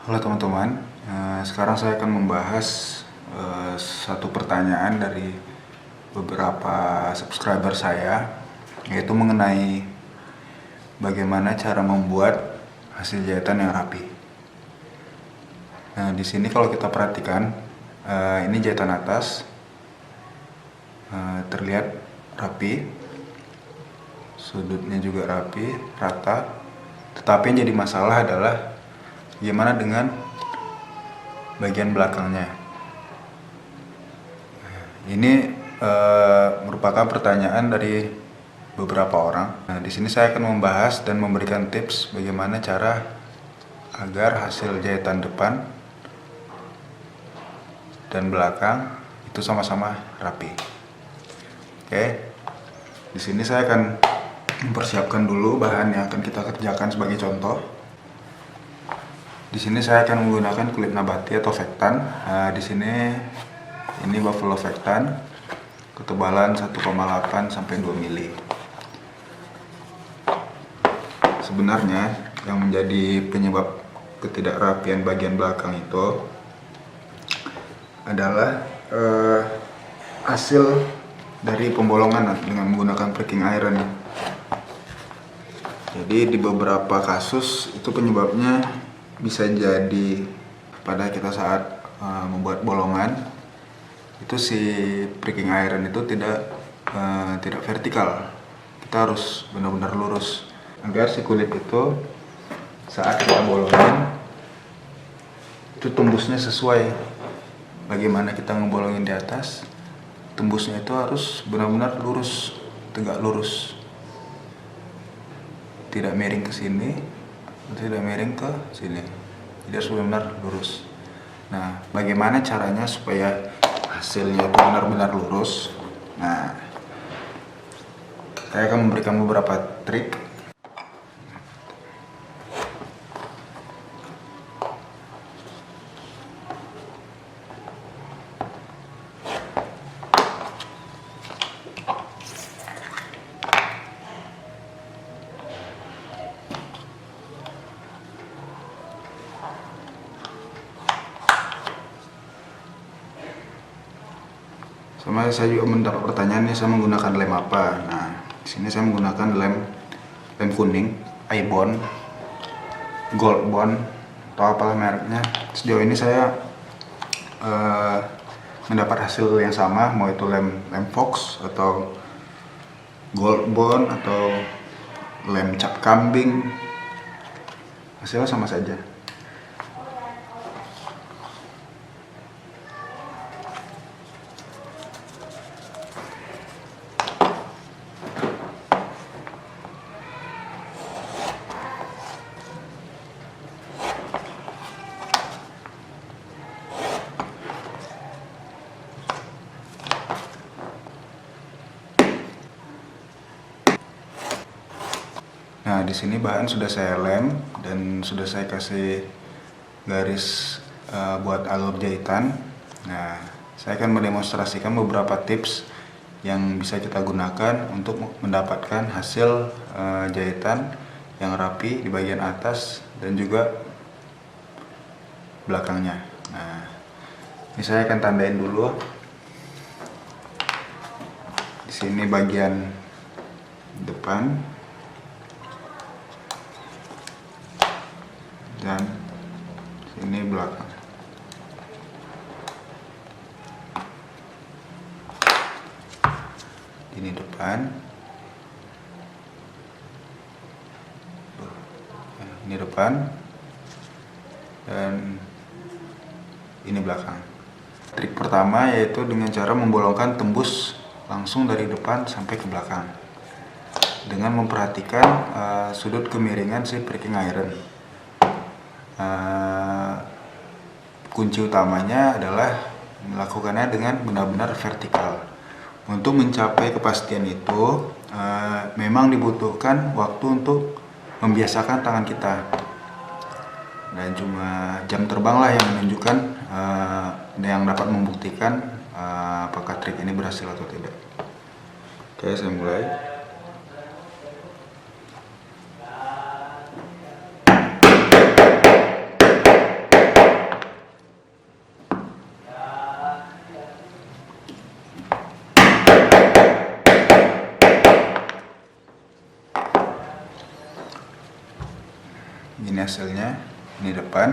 Halo teman-teman, sekarang saya akan membahas satu pertanyaan dari beberapa subscriber saya, yaitu mengenai bagaimana cara membuat hasil jahitan yang rapi. Nah, di sini kalau kita perhatikan, ini jahitan atas terlihat rapi, sudutnya juga rapi, rata. Tetapi yang jadi masalah adalah gimana dengan bagian belakangnya. Ini merupakan pertanyaan dari beberapa orang. Nah, di sini saya akan membahas dan memberikan tips bagaimana cara agar hasil jahitan depan dan belakang itu sama-sama rapi. Oke. Di sini saya akan mempersiapkan dulu bahan yang akan kita kerjakan sebagai contoh. Di sini saya akan menggunakan kulit nabati atau vektan. Di sini ini buffalo vektan, ketebalan 1,8 sampai 2 mili. Sebenarnya yang menjadi penyebab ketidakrapian bagian belakang itu adalah hasil dari pembolongan dengan menggunakan breaking iron. Jadi di beberapa kasus itu penyebabnya bisa jadi pada kita saat membuat bolongan itu si breaking iron itu tidak vertikal. Kita harus benar-benar lurus agar si kulit itu saat kita bolongin itu tembusnya sesuai. Bagaimana kita ngebolongin di atas, tembusnya itu harus benar-benar lurus, tegak lurus, tidak miring ke sini, tidak miring ke sini, jadi harus benar-benar lurus. Nah, bagaimana caranya supaya hasilnya itu benar-benar lurus? Nah, saya akan memberikan beberapa trik. Sama saya juga mendapat pertanyaannya, saya menggunakan lem apa? Nah, di sini saya menggunakan lem kuning, iBond, Gold Bond, atau apalah mereknya. Sejauh ini saya mendapat hasil yang sama, mau itu lem Fox atau Gold Bond atau lem cap kambing, hasilnya sama saja. Nah, di sini bahan sudah saya lem dan sudah saya kasih garis buat alur jahitan. Nah, saya akan mendemonstrasikan beberapa tips yang bisa kita gunakan untuk mendapatkan hasil jahitan yang rapi di bagian atas dan juga belakangnya. Nah, ini saya akan tandain dulu. Di sini bagian depan dan sini belakang. Ini depan, ini depan, dan ini belakang. Trik pertama yaitu dengan cara membolongkan tembus langsung dari depan sampai ke belakang dengan memperhatikan sudut kemiringan si breaking iron. Kunci utamanya adalah melakukannya dengan benar-benar vertikal. Untuk mencapai kepastian itu memang dibutuhkan waktu untuk membiasakan tangan kita, dan cuma jam terbang lah yang menunjukkan yang dapat membuktikan apakah trik ini berhasil atau tidak. Oke, saya mulai. Ini hasilnya, ini depan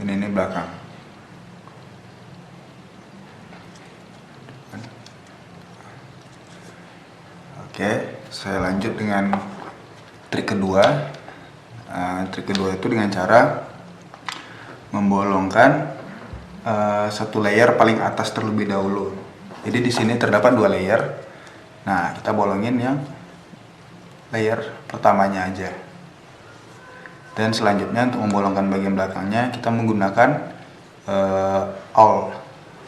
dan ini belakang. Oke, saya lanjut dengan trik kedua. Trik kedua itu dengan cara membolongkan satu layer paling atas terlebih dahulu. Jadi di sini terdapat 2 layer. Nah, kita bolongin yang layer pertamanya aja. Dan selanjutnya untuk membolongkan bagian belakangnya kita menggunakan awl.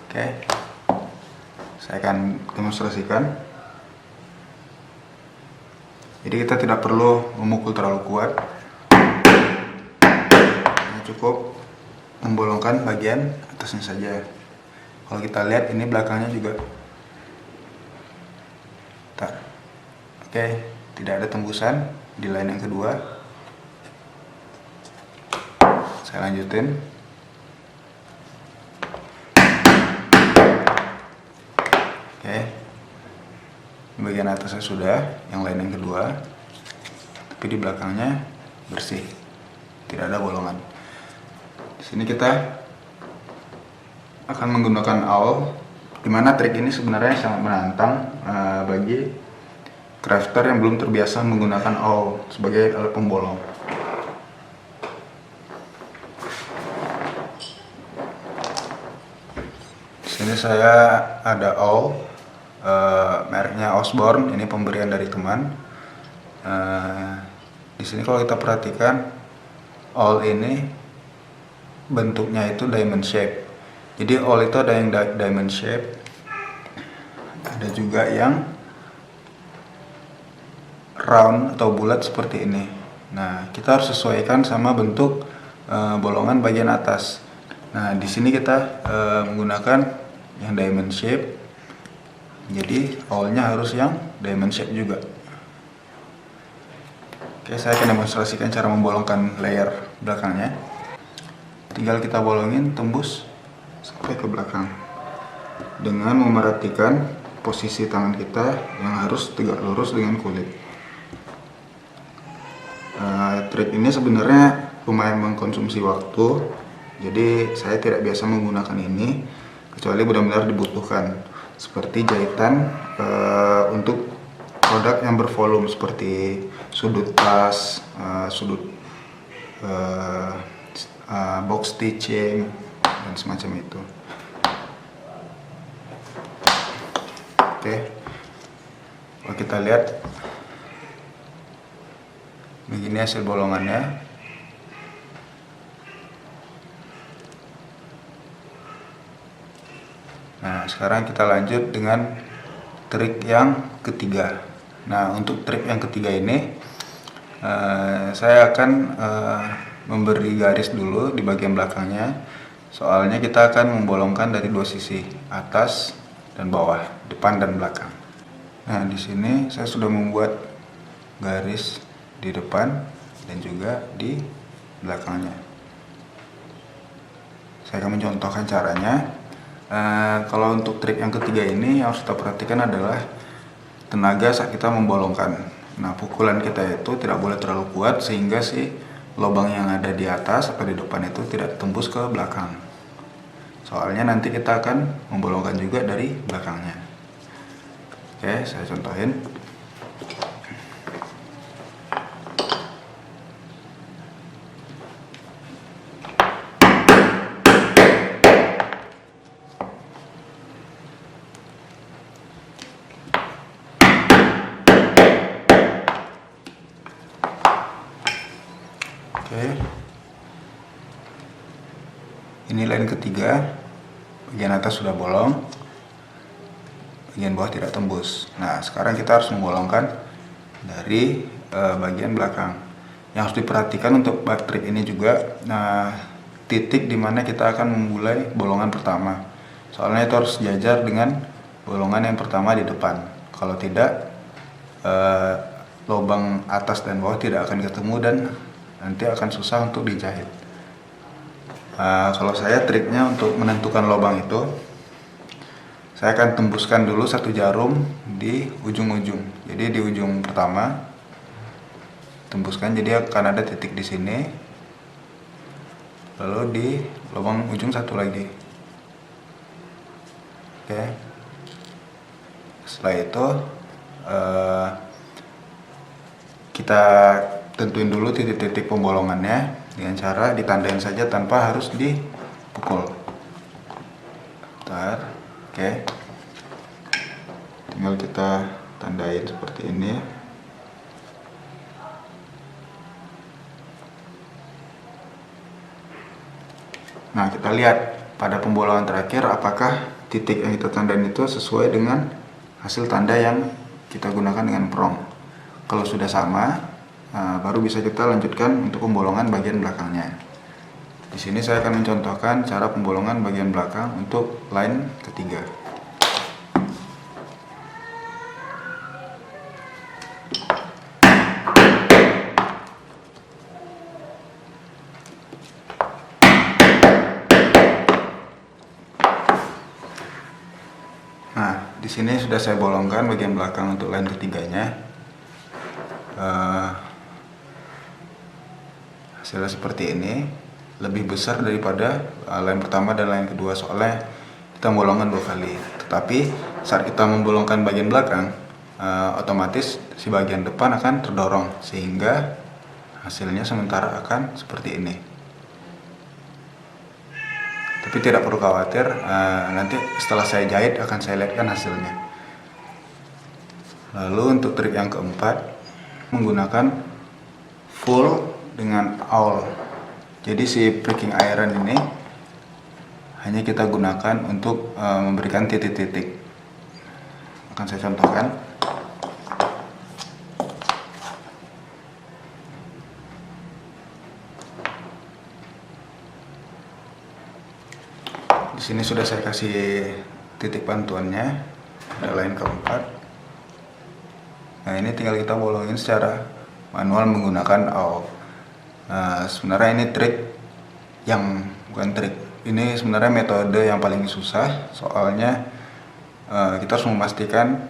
Oke, saya akan demonstrasikan. Jadi kita tidak perlu memukul terlalu kuat, cukup membolongkan bagian atasnya saja. Kalau kita lihat ini belakangnya juga, oke, tidak ada tembusan di line yang kedua. Saya lanjutin. Oke, bagian atasnya sudah, yang lain yang kedua, tapi di belakangnya bersih, tidak ada bolongan. Di sini kita akan menggunakan awl, dimana trik ini sebenarnya sangat menantang bagi crafter yang belum terbiasa menggunakan awl sebagai alat pembolong. Di sini saya ada awl. Mereknya Osborne, ini pemberian dari teman. Di sini kalau kita perhatikan, awl ini bentuknya itu diamond shape. Jadi awl itu ada yang diamond shape, ada juga yang round atau bulat seperti ini. Nah, kita harus sesuaikan sama bentuk bolongan bagian atas. Nah, di sini kita menggunakan yang diamond shape. Jadi awalnya harus yang diamond shape juga. Oke, saya akan demonstrasikan cara membolongkan layer belakangnya. Tinggal kita bolongin tembus sampai ke belakang dengan memerhatikan posisi tangan kita yang harus tegak lurus dengan kulit. Trik ini sebenarnya lumayan mengkonsumsi waktu, jadi saya tidak biasa menggunakan ini kecuali benar-benar dibutuhkan, seperti jahitan untuk produk yang bervolume seperti sudut tas, sudut box stitching dan semacam itu. Oke, kalau kita lihat begini hasil bolongannya. Nah, sekarang kita lanjut dengan trik yang ketiga. Nah, untuk trik yang ketiga ini saya akan memberi garis dulu di bagian belakangnya. Soalnya kita akan membolongkan dari 2 sisi, atas dan bawah, depan dan belakang. Nah, di sini saya sudah membuat garis di depan dan juga di belakangnya. Saya akan mencontohkan caranya. Kalau untuk trik yang ketiga ini yang harus kita perhatikan adalah tenaga saat kita membolongkan. Nah, pukulan kita itu tidak boleh terlalu kuat sehingga si lubang yang ada di atas atau di depan itu tidak tembus ke belakang. Soalnya nanti kita akan membolongkan juga dari belakangnya. Oke, saya contohin. Oke, ini line ketiga, bagian atas sudah bolong, bagian bawah tidak tembus. Nah, sekarang kita harus membolongkan dari bagian belakang. Yang harus diperhatikan untuk trik ini juga, titik dimana kita akan memulai bolongan pertama. Soalnya itu harus sejajar dengan bolongan yang pertama di depan. Kalau tidak, lubang atas dan bawah tidak akan ketemu dan nanti akan susah untuk dijahit. Kalau saya triknya untuk menentukan lubang itu, saya akan tembuskan dulu 1 jarum di ujung-ujung. Jadi di ujung pertama tembuskan, jadi akan ada titik di sini, lalu di lubang ujung satu lagi. Oke, setelah itu kita tentuin dulu titik-titik pembolongannya dengan cara ditandain saja tanpa harus dipukul. Bentar. Oke, tinggal kita tandain seperti ini. Nah, kita lihat pada pembolongan terakhir apakah titik yang kita tandain itu sesuai dengan hasil tanda yang kita gunakan dengan prong. Kalau sudah sama, baru bisa kita lanjutkan untuk pembolongan bagian belakangnya. Di sini saya akan mencontohkan cara pembolongan bagian belakang untuk line ketiga. Nah, di sini sudah saya bolongkan bagian belakang untuk line ketiganya. Hasilnya seperti ini, lebih besar daripada line pertama dan line kedua, soalnya kita membolongkan 2 kali. Tetapi saat kita membolongkan bagian belakang, otomatis si bagian depan akan terdorong, sehingga hasilnya sementara akan seperti ini. Tapi tidak perlu khawatir, nanti setelah saya jahit akan saya lihatkan hasilnya. Lalu untuk trik yang keempat, menggunakan full dengan awl. Jadi si pricking iron ini hanya kita gunakan untuk memberikan titik-titik. Akan saya contohkan. Di sini sudah saya kasih titik bantuannya, ada line keempat. Nah, ini tinggal kita bolongin secara manual menggunakan awl. Nah, sebenarnya ini bukan trik. Ini sebenarnya metode yang paling susah, soalnya kita harus memastikan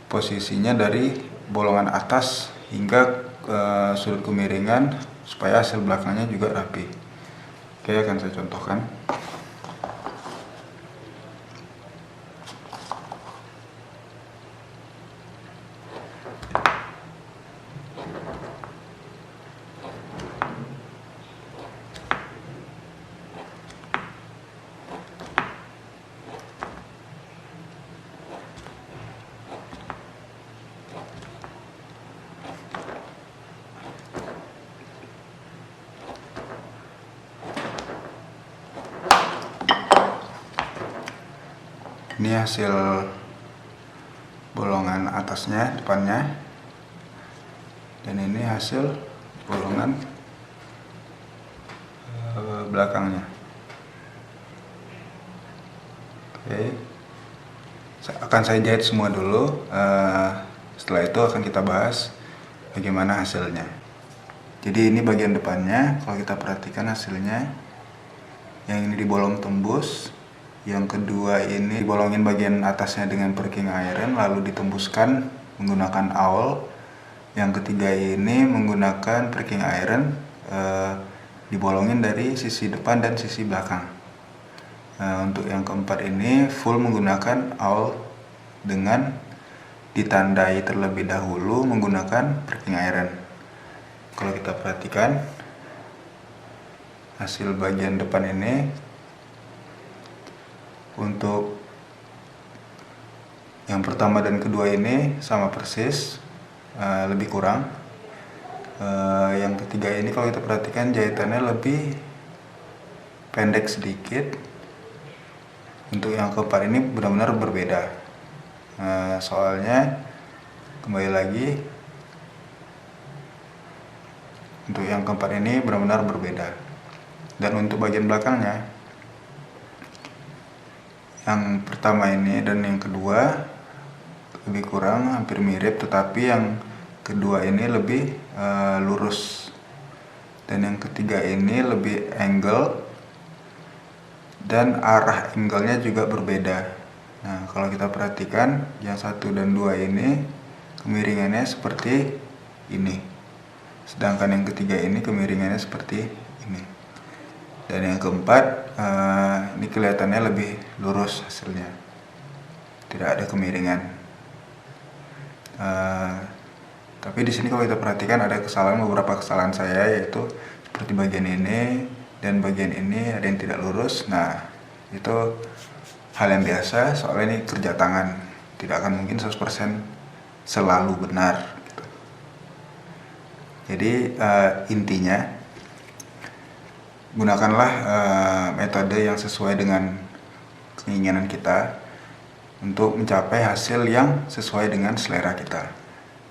posisinya dari bolongan atas hingga sudut kemiringan supaya hasil belakangnya juga rapi. Oke, akan saya contohkan. Ini hasil bolongan atasnya, depannya, dan ini hasil bolongan belakangnya. Oke, akan saya jahit semua dulu. Setelah itu akan kita bahas bagaimana hasilnya. Jadi ini bagian depannya. Kalau kita perhatikan hasilnya, yang ini dibolong tembus, yang kedua ini dibolongin bagian atasnya dengan pricking iron lalu ditembuskan menggunakan awl. Yang ketiga ini menggunakan pricking iron, dibolongin dari sisi depan dan sisi belakang. Untuk yang keempat ini full menggunakan awl dengan ditandai terlebih dahulu menggunakan pricking iron. Kalau kita perhatikan hasil bagian depan ini, untuk yang pertama dan kedua ini sama persis, lebih kurang. Yang ketiga ini kalau kita perhatikan jahitannya lebih pendek sedikit. Untuk yang keempat ini benar-benar berbeda. Soalnya kembali lagi, untuk yang keempat ini benar-benar berbeda. Dan untuk bagian belakangnya, yang pertama ini dan yang kedua lebih kurang hampir mirip, tetapi yang kedua ini lebih lurus, dan yang ketiga ini lebih angle, dan arah angle-nya juga berbeda. Nah, kalau kita perhatikan yang 1 dan 2 ini kemiringannya seperti ini. Sedangkan yang ketiga ini kemiringannya seperti ini. Dan yang keempat, ini kelihatannya lebih lurus hasilnya, tidak ada kemiringan. Tapi di sini kalau kita perhatikan ada beberapa kesalahan saya, yaitu seperti bagian ini dan bagian ini ada yang tidak lurus. Nah, itu hal yang biasa, soalnya ini kerja tangan, tidak akan mungkin 100% selalu benar gitu. Jadi intinya gunakanlah metode yang sesuai dengan keinginan kita untuk mencapai hasil yang sesuai dengan selera kita.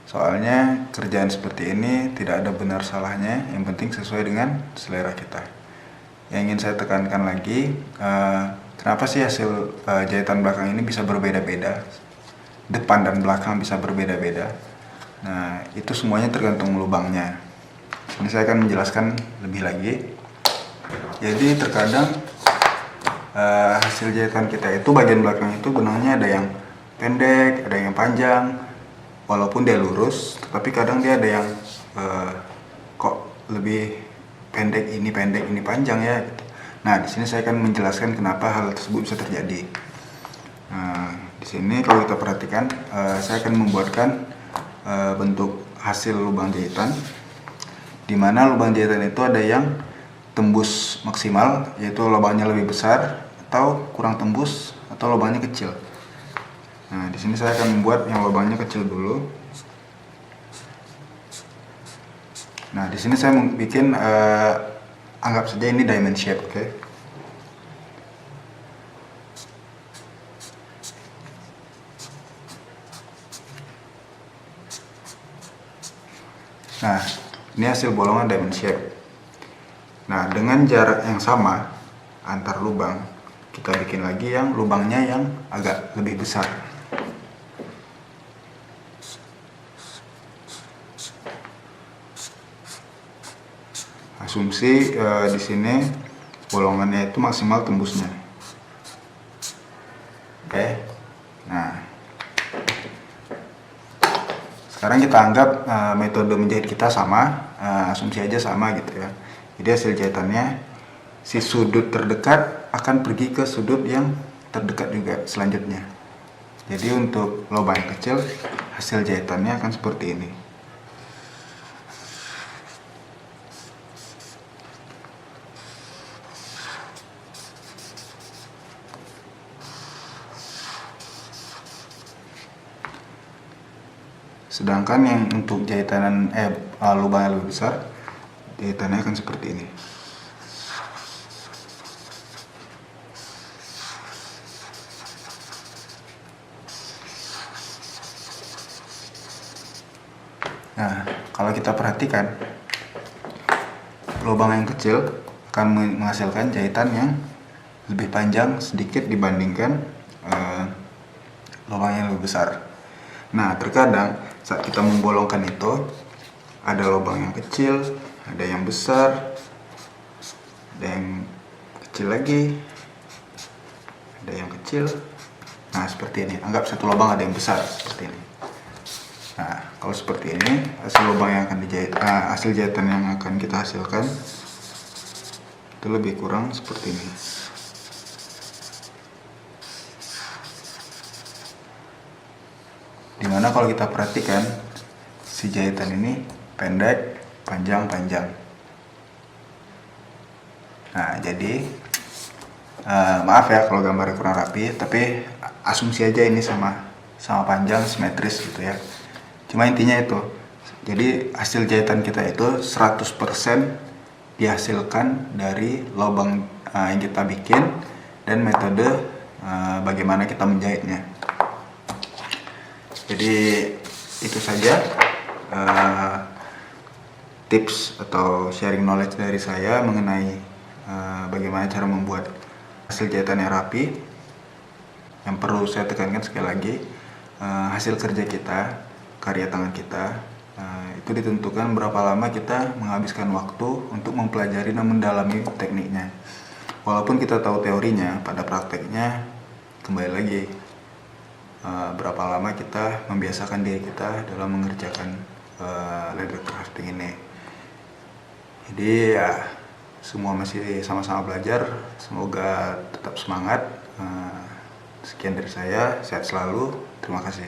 Soalnya kerjaan seperti ini tidak ada benar salahnya, yang penting sesuai dengan selera kita. Yang ingin saya tekankan lagi, kenapa sih hasil jahitan belakang ini bisa berbeda-beda, depan dan belakang bisa berbeda-beda. Nah, itu semuanya tergantung lubangnya. Ini saya akan menjelaskan lebih lagi. Jadi terkadang hasil jahitan kita itu bagian belakang itu benangnya ada yang pendek, ada yang panjang. Walaupun dia lurus, tapi kadang dia ada yang kok lebih pendek, ini panjang ya. Gitu. Nah, di sini saya akan menjelaskan kenapa hal tersebut bisa terjadi. Nah, di sini kalau kita perhatikan, saya akan membuatkan bentuk hasil lubang jahitan, di mana lubang jahitan itu ada yang tembus maksimal, yaitu lubangnya lebih besar, atau kurang tembus, atau lubangnya kecil. Nah, di sini saya akan membuat yang lubangnya kecil dulu. Nah, di sini saya mau bikin anggap saja ini diamond shape, oke? Nah, ini hasil bolongan diamond shape. Nah, dengan jarak yang sama antar lubang, kita bikin lagi yang lubangnya yang agak lebih besar. Asumsi di sini bolongannya itu maksimal tembusnya. Oke. Nah, sekarang kita anggap metode menjahit kita sama, asumsi aja sama gitu ya. Jadi hasil jahitannya, si sudut terdekat akan pergi ke sudut yang terdekat juga selanjutnya. Jadi untuk lubang yang kecil, hasil jahitannya akan seperti ini. Sedangkan yang untuk jahitan lubang yang lebih besar, jahitannya akan seperti ini. Nah, kalau kita perhatikan, lubang yang kecil akan menghasilkan jahitan yang lebih panjang sedikit dibandingkan lubang yang lebih besar. Nah, terkadang saat kita membolongkan itu, ada lubang yang kecil, ada yang besar, ada yang kecil lagi, ada yang kecil. Nah, seperti ini. Anggap satu lubang ada yang besar seperti ini. Nah, kalau seperti ini, hasil lubang yang akan hasil jahitan yang akan kita hasilkan itu lebih kurang seperti ini. Dimana kalau kita perhatikan, si jahitan ini pendek, panjang. Nah, jadi maaf ya kalau gambarnya kurang rapi, tapi asumsi aja ini sama panjang, simetris gitu ya. Cuma intinya itu, jadi hasil jahitan kita itu 100% dihasilkan dari lubang yang kita bikin dan metode bagaimana kita menjahitnya. Jadi itu saja tips atau sharing knowledge dari saya mengenai bagaimana cara membuat hasil jahitan yang rapi. Yang perlu saya tekankan sekali lagi, hasil kerja kita, karya tangan kita, itu ditentukan berapa lama kita menghabiskan waktu untuk mempelajari dan mendalami tekniknya. Walaupun kita tahu teorinya, pada prakteknya kembali lagi berapa lama kita membiasakan diri kita dalam mengerjakan leather crafting ini. Jadi ya semua masih sama-sama belajar, semoga tetap semangat. Sekian dari saya, sehat selalu, terima kasih.